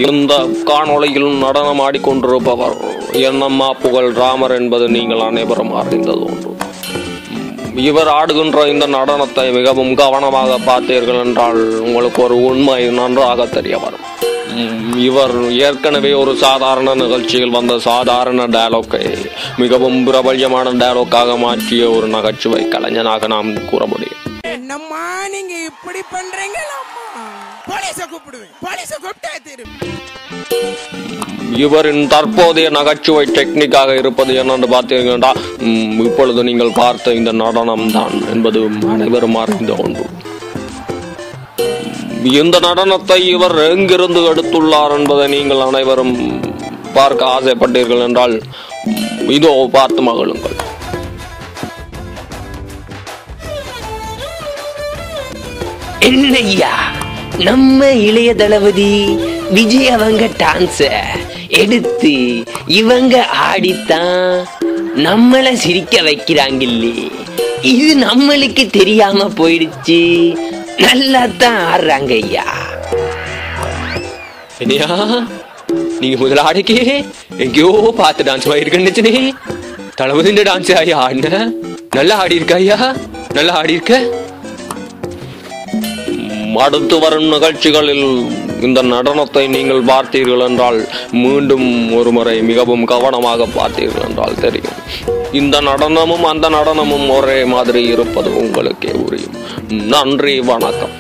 இந்த காணொளியில் நடனம் ஆடிக்கொண்டிருப்பவர் என்னம்மா புகழ் ராமர் என்பது நீங்கள் அனைவரும் அறிந்தது ஒன்று. இவர் ஆடுகின்ற இந்த நடனத்தை மிகவும் கவனமாக பார்த்தீர்கள் என்றால் உங்களுக்கு ஒரு உண்மை நன்றாக தெரிய வரும். இவர் ஏற்கனவே ஒரு சாதாரண நிகழ்ச்சியில் வந்த சாதாரண டயலாக்கை மிகவும் பிரபல்யமான டயலாக்காக மாற்றிய ஒரு நகைச்சுவை கலைஞனாக நாம் கூற முடியும். என்னம்மா நீங்க இப்படி பண்றீங்களா? இவரின் தற்போதைய நகைச்சுவை டெக்னிக்காக இருப்பது என்னென்று பார்த்தீங்கன்னா, இப்பொழுது நீங்கள் பார்த்த இந்த நடனம் தான் என்பது அனைவரும் அறிந்த ஒன்று. இந்த நடனத்தை இவர் எங்கிருந்து எடுத்துள்ளார் என்பதை நீங்கள் அனைவரும் பார்க்க ஆசைப்பட்டீர்கள் என்றால் இதோ பார்த்து மகிழுங்கள். என்னையா நம்ம இளைய தளபதி விஜய் அவங்க டான்ஸ எடுத்து இவங்க ஆடித்தான் நம்மள சிரிக்க வைக்கிறாங்கில்லே. இது நம்மளுக்கு தெரியாம போயிடுச்சு. நல்லா தான் ஆடுறாங்க ஐயா. என்னையா நீங்க முதல்ல ஆடிக்கே எங்கேயோ பார்த்து டான்ஸ் ஆயிருக்கே. தளபதி டான்ஸ் ஐயா ஆடின நல்லா ஆடி இருக்க ஐயா, நல்லா ஆடி இருக்க. அடுத்து வரும் நிகழ்ச்சிகளில் இந்த நடனத்தை நீங்கள் பார்த்தீர்கள் என்றால் மீண்டும் ஒரு முறை மிகவும் கவனமாக பார்த்தீர்கள் என்றால் தெரியும். இந்த நடனமும் அந்த நடனமும் ஒரே மாதிரி இருப்பது உங்களுக்கே புரியும். நன்றி, வணக்கம்.